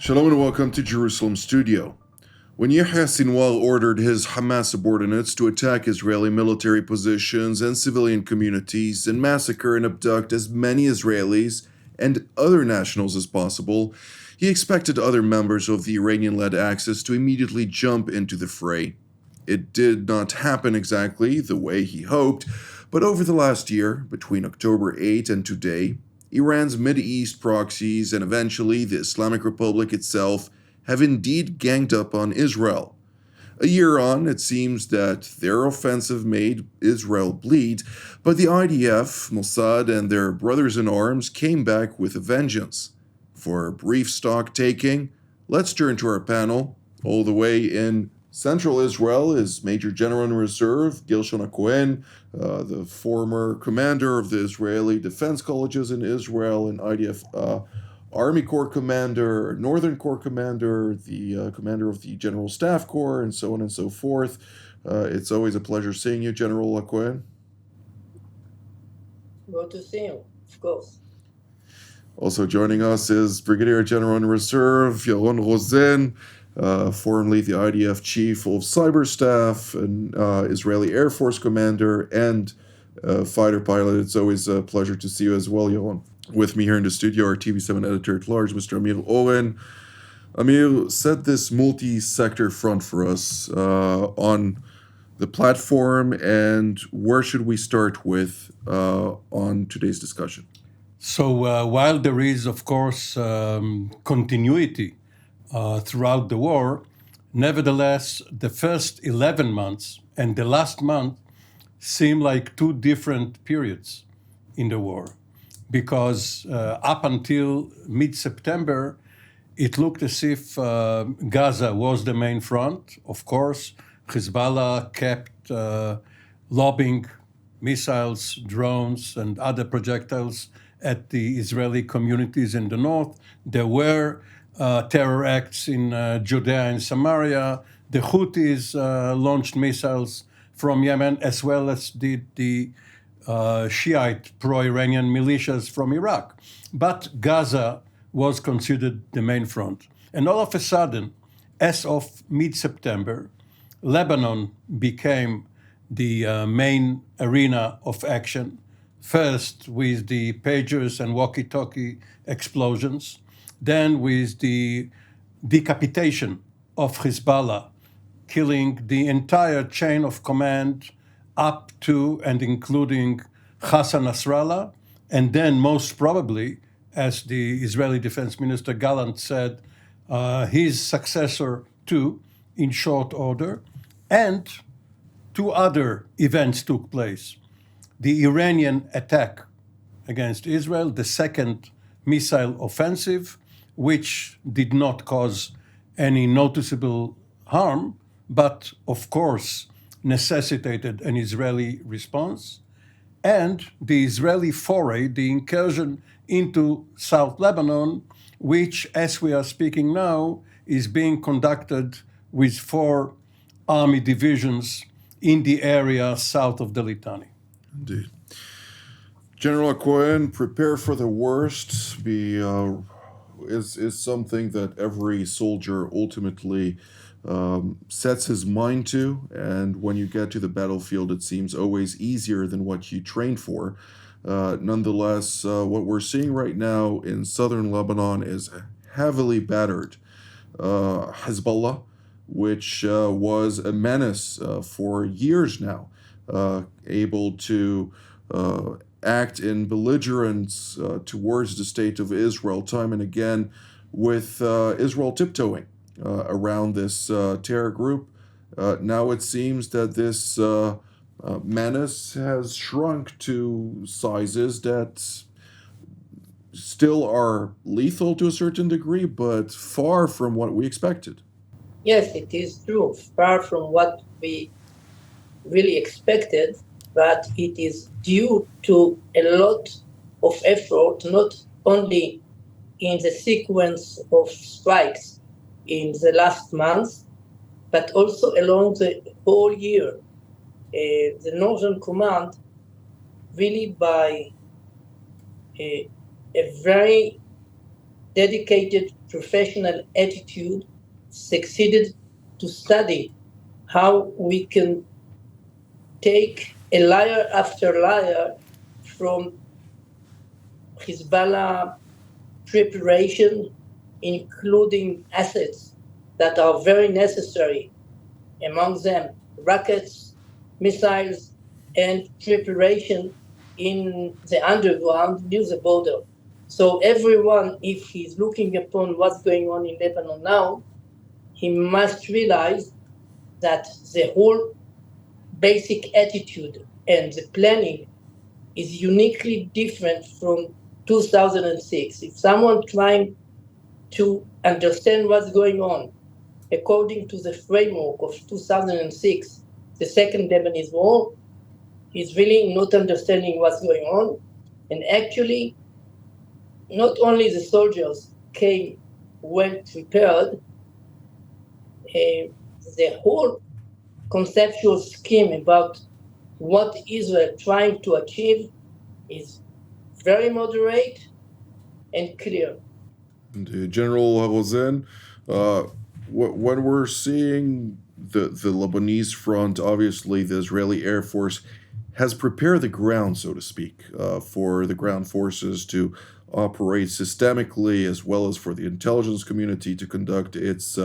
Shalom and welcome to Jerusalem Studio. When Yahia Sinwar ordered his Hamas subordinates to attack Israeli military positions and civilian communities and massacre and abduct as many Israelis and other nationals as possible, he expected other members of the Iranian-led Axis to immediately jump into the fray. It did not happen exactly the way he hoped, but over the last year, between October 8 and today, Iran's Mideast proxies and eventually the Islamic Republic itself have indeed ganged up on Israel. A year on, it seems that their offensive made Israel bleed, but the IDF, Mossad, and their brothers in arms came back with a vengeance. For a brief stock taking, let's turn to our panel. All the way in Central Israel is Major General in Reserve Gershon Ha-Cohen, the former commander of the Israeli Defense Colleges in Israel and IDF Army Corps commander, Northern Corps commander, the commander of the General Staff Corps, and so on and so forth. It's always a pleasure seeing you, General Ha-Cohen. Good to see you, of course. Also joining us is Brigadier General in Reserve Oren, formerly the IDF Chief of Cyber Staff, an Israeli Air Force commander, and fighter pilot. It's always a pleasure to see you as well, Yaron. With me here in the studio, our TV7 editor-at-large, Mr. Amir Oren. Amir, set this multi-sector front for us on the platform, and where should we start with on today's discussion? So while there is, of course, continuity throughout the war, nevertheless, the first 11 months and the last month seem like two different periods in the war. Because up until mid-September, it looked as if Gaza was the main front. Of course, Hezbollah kept lobbing missiles, drones, and other projectiles at the Israeli communities in the north. There were terror acts in Judea and Samaria. The Houthis launched missiles from Yemen, as well as did the Shiite pro-Iranian militias from Iraq. But Gaza was considered the main front. And all of a sudden, as of mid-September, Lebanon became the main arena of action, first with the pagers and walkie-talkie explosions, then with the decapitation of Hezbollah, killing the entire chain of command up to and including Hassan Nasrallah, and then most probably, as the Israeli Defense Minister Gallant said, his successor too, in short order. And two other events took place. The Iranian attack against Israel, the second missile offensive, which did not cause any noticeable harm, but of course necessitated an Israeli response, and the Israeli foray, the incursion into South Lebanon, which, as we are speaking now, is being conducted with 4 army divisions in the area south of the Litani. Indeed. General Ha-Cohen, prepare for the worst is something that every soldier ultimately sets his mind to, and when you get to the battlefield, it seems always easier than what you trained for. Nonetheless, what we're seeing right now in southern Lebanon is heavily battered Hezbollah, which was a menace for years now, able to act in belligerence towards the state of Israel time and again, with Israel tiptoeing around this terror group. Now it seems that this menace has shrunk to sizes that still are lethal to a certain degree, but far from what we expected. Yes, it is true, far from what we really expected, but it is due to a lot of effort, not only in the sequence of strikes in the last month, but also along the whole year. The Northern Command, really by a very dedicated professional attitude succeeded to study how we can take a layer after layer from Hezbollah preparation, including assets that are very necessary, among them rockets, missiles, and preparation in the underground near the border. So everyone, if he's looking upon what's going on in Lebanon now, he must realize that the whole basic attitude and the planning is uniquely different from 2006. If someone trying to understand what's going on according to the framework of 2006, the Second Lebanese War, is really not understanding what's going on. And actually, not only the soldiers came well prepared, the whole conceptual scheme about what Israel trying to achieve is very moderate and clear. And, General Rosen, when we're seeing the Lebanese front, obviously the Israeli Air Force has prepared the ground, so to speak, for the ground forces to operate systemically, as well as for the intelligence community to conduct its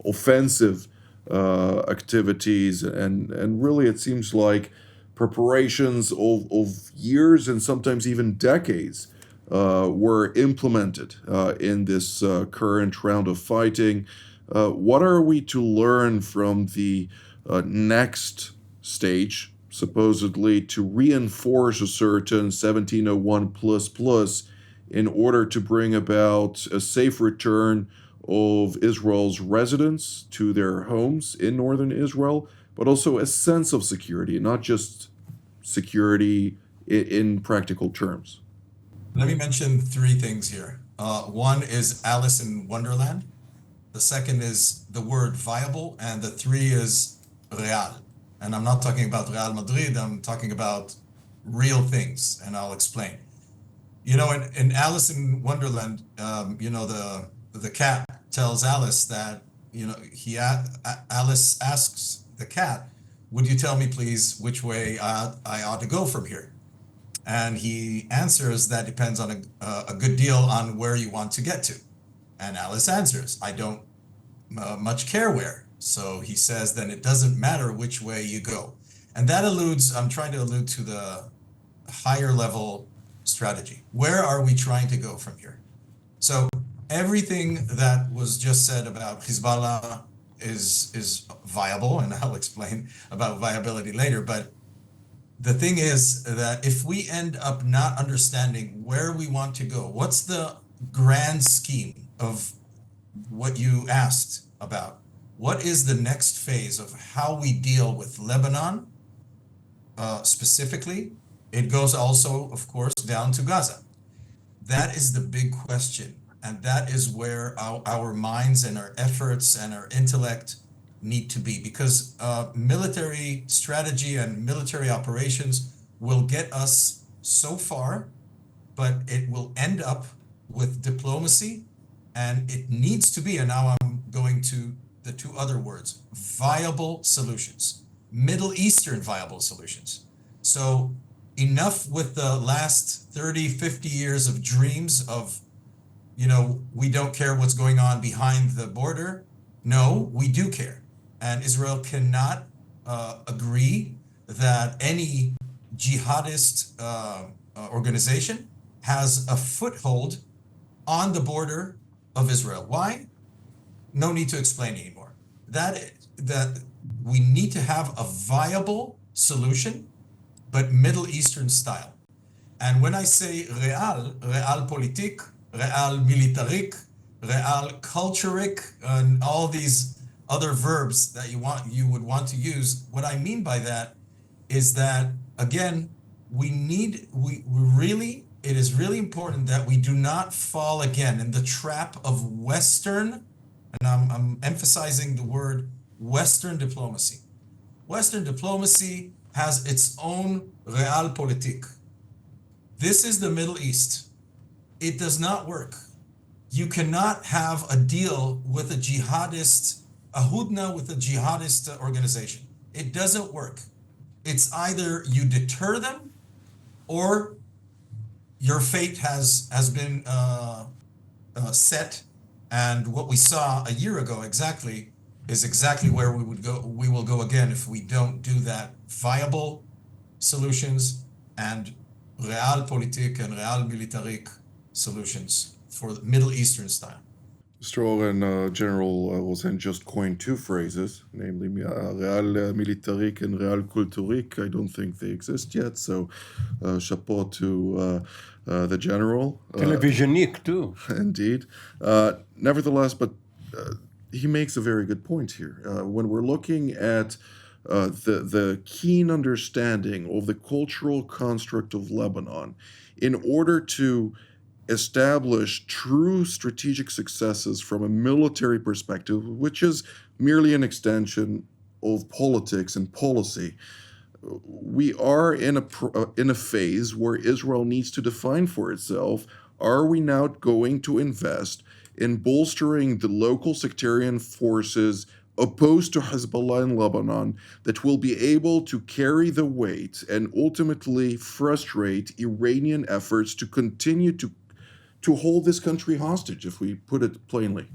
offensive activities. And really, it seems like preparations of years and sometimes even decades were implemented in this current round of fighting. What are we to learn from the next stage, supposedly to reinforce a certain 1701 plus plus in order to bring about a safe return of Israel's residents to their homes in northern Israel, but also a sense of security, not just security in practical terms? Let me mention three things here. One is Alice in Wonderland. The second is the word viable. And the three is real. And I'm not talking about Real Madrid. I'm talking about real things. And I'll explain. You know, in Alice in Wonderland, the cat tells Alice that, Alice asks the cat, would you tell me, please, which way I ought to go from here? And he answers that depends on a good deal on where you want to get to. And Alice answers, I don't much care where. So he says, then it doesn't matter which way you go. And that I'm trying to allude to the higher level strategy. Where are we trying to go from here? So everything that was just said about Hezbollah is viable, and I'll explain about viability later. But the thing is that if we end up not understanding where we want to go, what's the grand scheme of what you asked about? What is the next phase of how we deal with Lebanon specifically? It goes also, of course, down to Gaza. That is the big question. And that is where our minds and our efforts and our intellect need to be, because military strategy and military operations will get us so far, but it will end up with diplomacy, and it needs to be, and now I'm going to the two other words, viable solutions, Middle Eastern viable solutions. So enough with the last 30, 50 years of dreams of, we don't care what's going on behind the border. No, we do care. And Israel cannot agree that any jihadist organization has a foothold on the border of Israel. Why? No need to explain anymore. That we need to have a viable solution, but Middle Eastern style. And when I say realpolitik, realmilitarik, realculturic, and all these other verbs that you would want to use, what I mean by that is that, again, it is really important that we do not fall again in the trap of Western, and I'm emphasizing the word Western diplomacy. Western diplomacy has its own realpolitik. This is the Middle East. It does not work. You cannot have a deal with a jihadist, a hudna with a jihadist organization. It doesn't work. It's either you deter them or your fate has been set. And what we saw a year ago exactly is exactly where we would go. We will go again if we don't do that. Viable solutions and realpolitik and realmilitarik solutions for the Middle Eastern style. Mr. Oren, General Rosen just coined two phrases, namely real militarik and real kulturik. I don't think they exist yet, so chapeau to the General. Televisionique, too. Indeed. Nevertheless, but he makes a very good point here. When we're looking at the keen understanding of the cultural construct of Lebanon, in order to establish true strategic successes from a military perspective, which is merely an extension of politics and policy, we are in a phase where Israel needs to define for itself, are we now going to invest in bolstering the local sectarian forces opposed to Hezbollah in Lebanon that will be able to carry the weight and ultimately frustrate Iranian efforts to continue to hold this country hostage, if we put it plainly?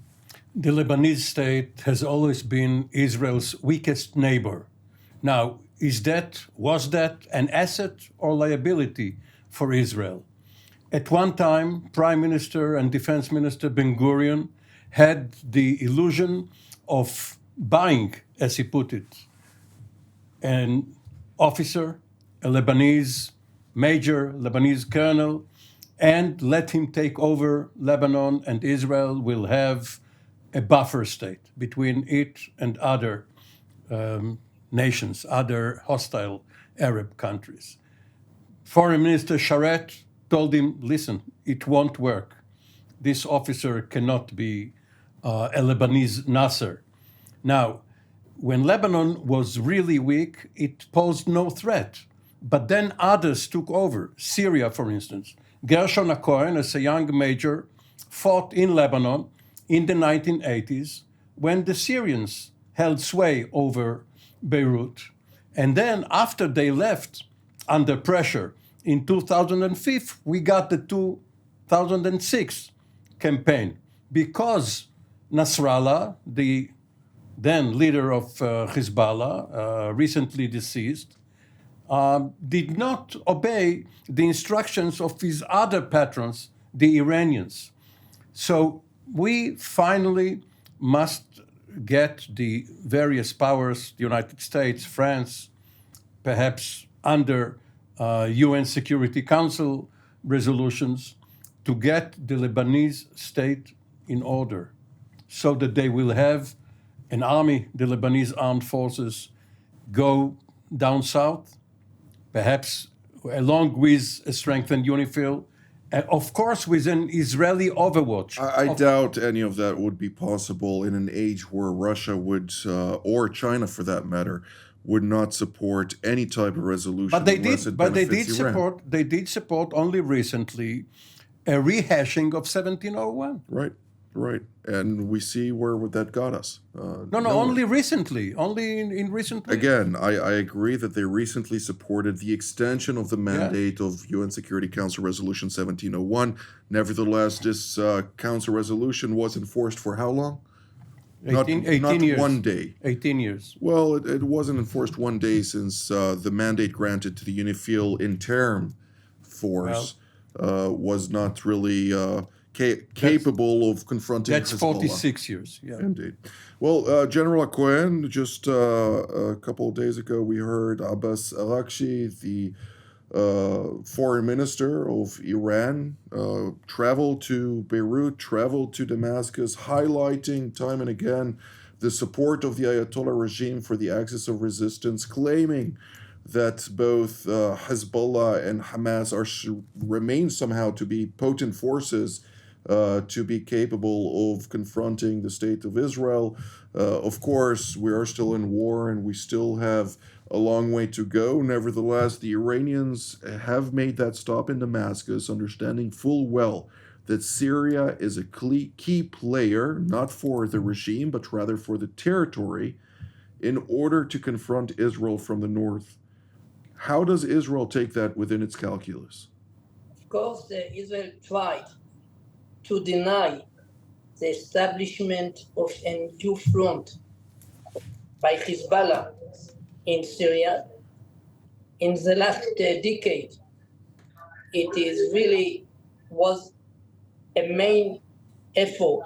The Lebanese state has always been Israel's weakest neighbor. Now, was that an asset or liability for Israel? At one time, Prime Minister and Defense Minister Ben-Gurion had the illusion of buying, as he put it, an officer, a Lebanese major, Lebanese colonel, and let him take over Lebanon, and Israel will have a buffer state between it and other nations, other hostile Arab countries. Foreign Minister Sharet told him, listen, it won't work. This officer cannot be a Lebanese Nasser. Now, when Lebanon was really weak, it posed no threat. But then others took over. Syria, for instance. Gershon Ha-Cohen, as a young major, fought in Lebanon in the 1980s when the Syrians held sway over Beirut. And then after they left under pressure in 2005, we got the 2006 campaign because Nasrallah, the then leader of Hezbollah, recently deceased, did not obey the instructions of his other patrons, the Iranians. So we finally must get the various powers, the United States, France, perhaps under UN Security Council resolutions, to get the Lebanese state in order so that they will have an army, the Lebanese armed forces, go down south, perhaps along with a strengthened UNIFIL, of course with an Israeli overwatch. I doubt any of that would be possible in an age where Russia would, or China for that matter, would not support any type of resolution. But they did support only recently a rehashing of 1701. Right. And we see where that got us. Only recently. Only in recent. Again, I agree that they recently supported the extension of the mandate of UN Security Council Resolution 1701. Nevertheless, this council resolution was enforced for how long? 18 not years. 1 day. 18 years. Well, it wasn't enforced 1 day since the mandate granted to the UNIFIL interim force was not really capable of confronting That's Hezbollah. 46 years, yeah. Indeed. Well, General Ha-Cohen, just a couple of days ago, we heard Abbas Araghchi, the foreign minister of Iran, traveled to Beirut, traveled to Damascus, highlighting time and again the support of the Ayatollah regime for the axis of resistance, claiming that both Hezbollah and Hamas remain somehow to be potent forces to be capable of confronting the state of Israel. Of course, we are still in war and we still have a long way to go. Nevertheless, the Iranians have made that stop in Damascus, understanding full well that Syria is a key player, not for the regime, but rather for the territory, in order to confront Israel from the north. How does Israel take that within its calculus? Of course, Israel tried to deny the establishment of a new front by Hezbollah in Syria. In the last decade, it is really was a main effort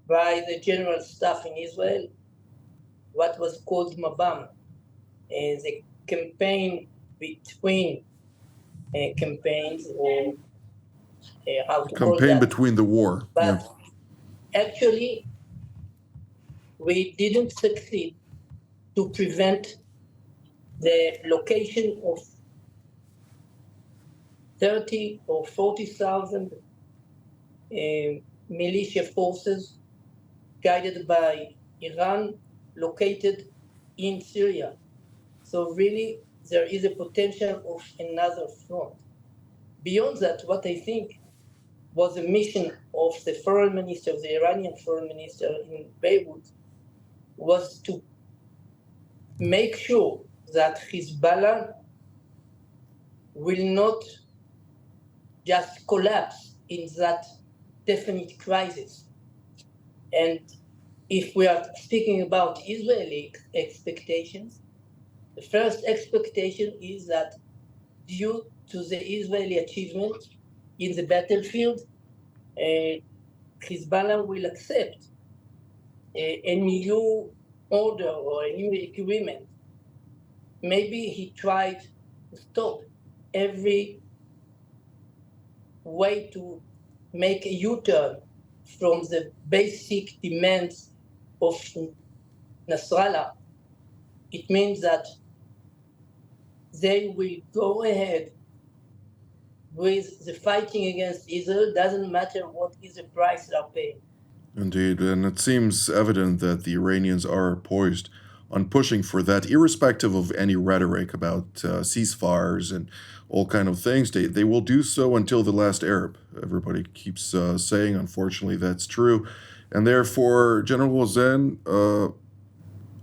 by the general staff in Israel, what was called Mabam, the campaign between campaigns, or how to call Campaign that. between the war. But actually, we didn't succeed to prevent the location of 30 or 40,000 militia forces guided by Iran located in Syria. So really, there is a potential of another front. Beyond that, what I think was a mission of the foreign minister, the Iranian foreign minister in Beirut, was to make sure that Hezbollah will not just collapse in that definite crisis. And if we are speaking about Israeli expectations, the first expectation is that due to the Israeli achievement in the battlefield, Hezbollah will accept a new order or a new agreement. Maybe he tried to stop every way to make a U-turn from the basic demands of Nasrallah. It means that they will go ahead with the fighting against Israel, doesn't matter what is the price they're paying. Indeed, and it seems evident that the Iranians are poised on pushing for that, irrespective of any rhetoric about ceasefires and all kind of things. They will do so until the last Arab. Everybody keeps saying, unfortunately, that's true. And therefore, General Oren,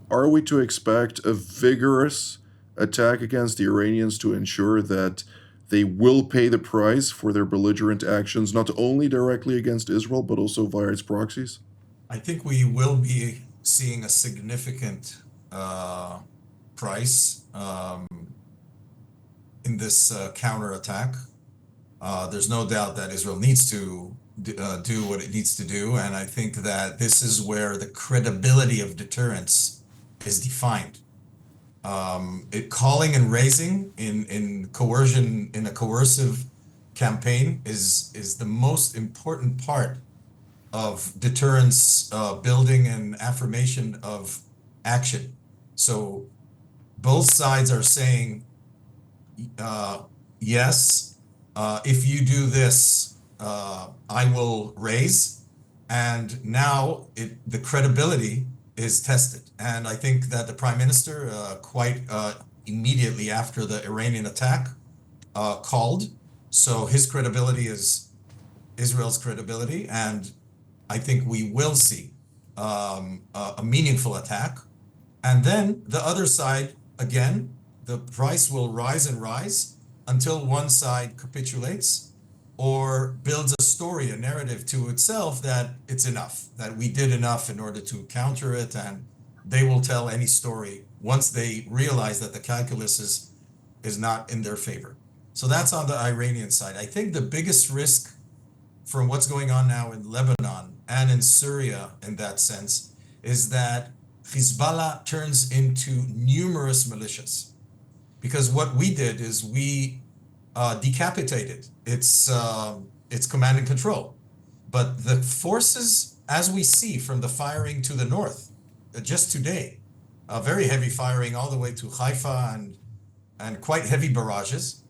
are we to expect a vigorous attack against the Iranians to ensure that they will pay the price for their belligerent actions, not only directly against Israel, but also via its proxies? I think we will be seeing a significant price in this counterattack. There's no doubt that Israel needs to do what it needs to do, and I think that this is where the credibility of deterrence is defined. Calling and raising in coercion, in a coercive campaign, is the most important part of deterrence building and affirmation of action. So both sides are saying, yes, if you do this, I will raise. And now the credibility is tested. And I think that the prime minister quite immediately after the Iranian attack called. So his credibility is Israel's credibility. And I think we will see a meaningful attack. And then the other side, again, the price will rise and rise until one side capitulates or builds a story, a narrative to itself that it's enough, that we did enough in order to counter it, and they will tell any story once they realize that the calculus is not in their favor. So that's on the Iranian side. I think the biggest risk from what's going on now in Lebanon and in Syria in that sense is that Hezbollah turns into numerous militias. Because what we did is we decapitated its command and control. But the forces, as we see from the firing to the north, just today, very heavy firing all the way to Haifa and quite heavy barrages.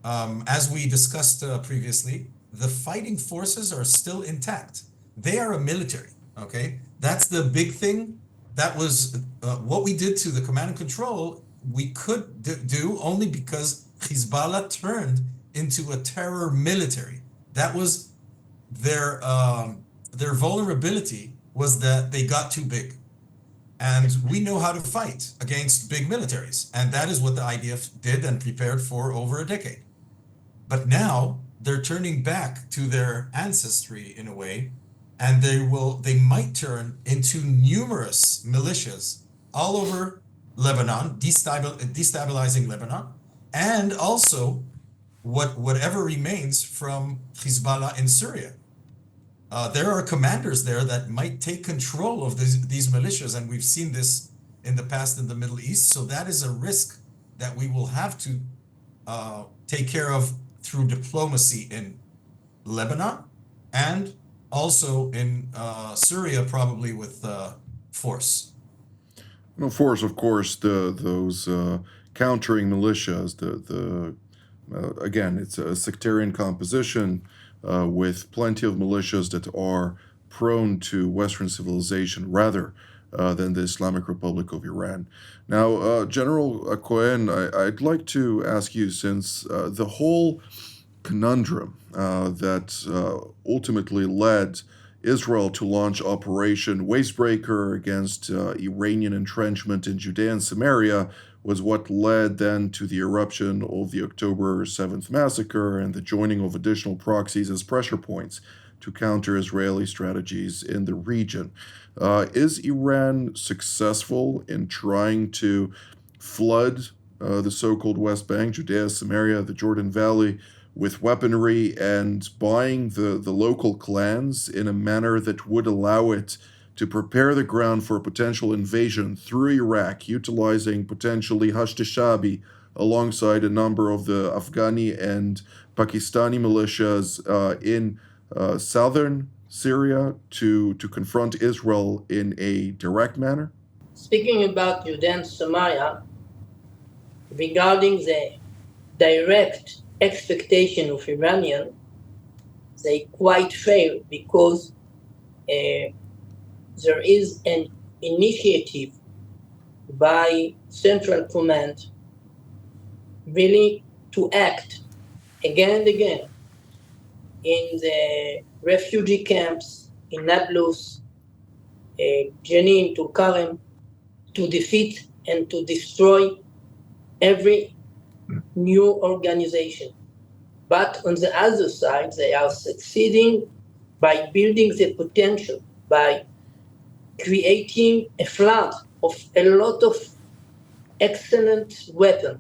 As we discussed previously, the fighting forces are still intact. They are a military, okay? That's the big thing. That was what we did to the command and control. We could do only because Hezbollah turned into a terror military. That was their vulnerability was that they got too big. And we know how to fight against big militaries. And that is what the IDF did and prepared for over a decade. But now they're turning back to their ancestry in a way, and they might turn into numerous militias all over Lebanon, destabilizing Lebanon, and also whatever remains from Hezbollah in Syria. There are commanders there that might take control of these militias, and we've seen this in the past in the Middle East. So that is a risk that we will have to take care of through diplomacy in Lebanon and also in Syria, probably with force. No, force, of course, those countering militias, again, it's a sectarian composition with plenty of militias that are prone to Western civilization rather than the Islamic Republic of Iran. Now, General Cohen, I'd like to ask you, since the whole conundrum that ultimately led Israel to launch Operation Wastebreaker against Iranian entrenchment in Judea and Samaria was what led then to the eruption of the October 7th massacre and the joining of additional proxies as pressure points to counter Israeli strategies in the region. Is Iran successful in trying to flood the so-called West Bank, Judea, Samaria, the Jordan Valley, with weaponry and buying the local clans in a manner that would allow it to prepare the ground for a potential invasion through Iraq, utilizing potentially Hashd-e-Shaabi alongside a number of the Afghani and Pakistani militias in southern Syria to confront Israel in a direct manner? Speaking about Judea and Samaria, regarding the direct expectation of Iranian, they quite fail because there is an initiative by Central Command really to act again and again in the refugee camps in Nablus, Jenin, Tulkarem, to defeat and to destroy every new organization. But on the other side, they are succeeding by building the potential, by creating a flood of a lot of excellent weapons,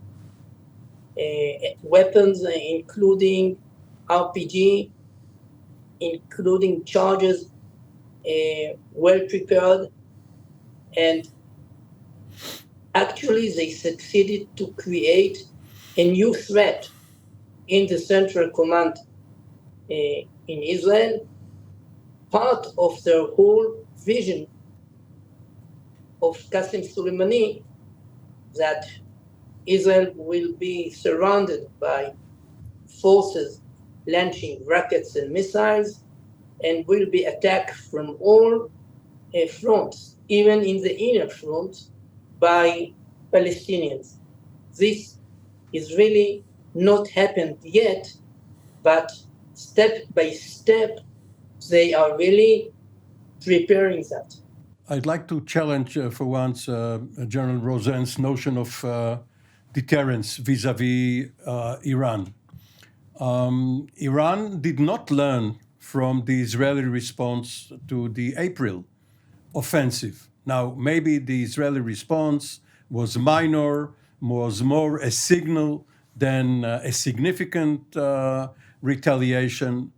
including RPG, including charges, well prepared, and actually they succeeded to create a new threat in the Central Command in Israel. Part of their whole vision of Qasem Soleimani that Israel will be surrounded by forces launching rockets and missiles and will be attacked from all fronts, even in the inner front, by Palestinians. This is really not happened yet, but step by step, they are really preparing that. I'd like to challenge for once General Rosen's notion of deterrence vis-a-vis Iran. Iran did not learn from the Israeli response to the April offensive. Now, maybe the Israeli response was minor, was more a signal than a significant retaliation.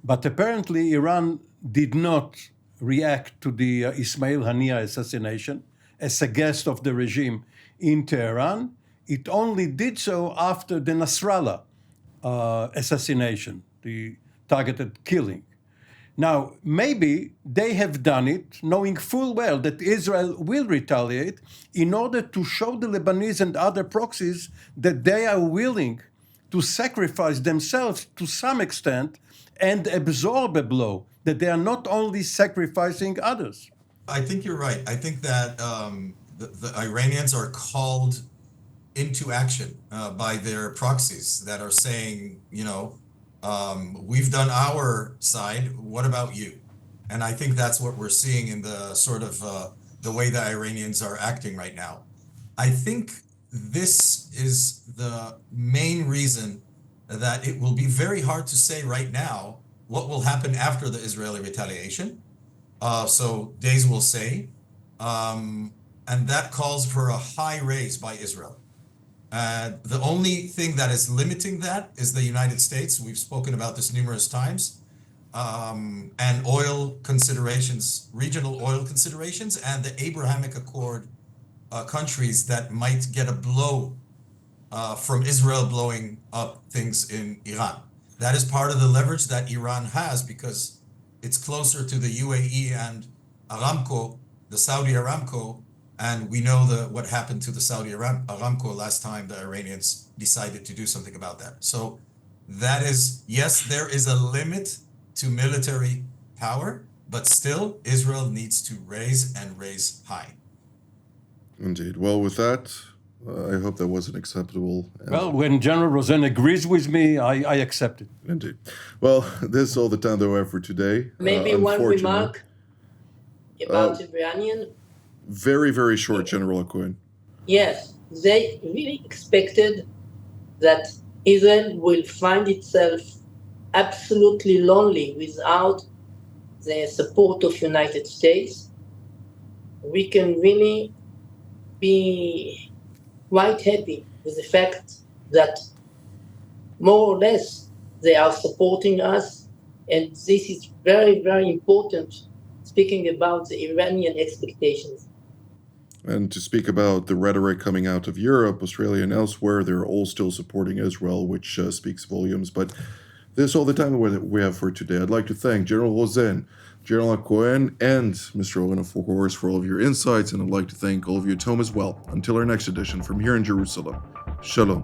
But apparently, Iran did not react to the Ismail Haniyeh assassination as a guest of the regime in Tehran. It only did so after the Nasrallah assassination, the targeted killing. Now, maybe they have done it knowing full well that Israel will retaliate in order to show the Lebanese and other proxies that they are willing to sacrifice themselves to some extent and absorb a blow, that they are not only sacrificing others. I think you're right. I think that the Iranians are called into action by their proxies that are saying, you know, We've done our side. What about you? And I think that's what we're seeing in the sort of the way the Iranians are acting right now. I think this is the main reason that it will be very hard to say right now what will happen after the Israeli retaliation. So days will say. And that calls for a high raise by Israel. The only thing that is limiting that is the United States. We've spoken about this numerous times. And oil considerations, regional oil considerations, and the Abrahamic Accord countries that might get a blow from Israel blowing up things in Iran. That is part of the leverage that Iran has because it's closer to the UAE and Aramco, the Saudi Aramco, and we know what happened to the Saudi Aramco last time the Iranians decided to do something about that. So that is, yes, there is a limit to military power, but still Israel needs to raise and raise high. Indeed. Well, with that, I hope that wasn't acceptable. Well, when General Rosen agrees with me, I accept it. Indeed. Well, this is all the time that we have for today. Maybe one remark about Iranian. Very, very short, General Ha-Cohen. Yes, they really expected that Israel will find itself absolutely lonely without the support of United States. We can really be quite happy with the fact that more or less they are supporting us, and this is very, very important, speaking about the Iranian expectations. And to speak about the rhetoric coming out of Europe, Australia, and elsewhere, they're all still supporting Israel, which speaks volumes. But this is all the time we have for today. I'd like to thank General Rosen, General Ha-Cohen, and Mr. Oren, of course, for all of your insights. And I'd like to thank all of you at home as well. Until our next edition from here in Jerusalem. Shalom.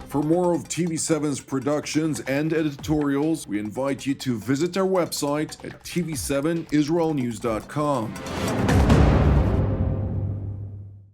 For more of TV7's productions and editorials, we invite you to visit our website at tv7israelnews.com.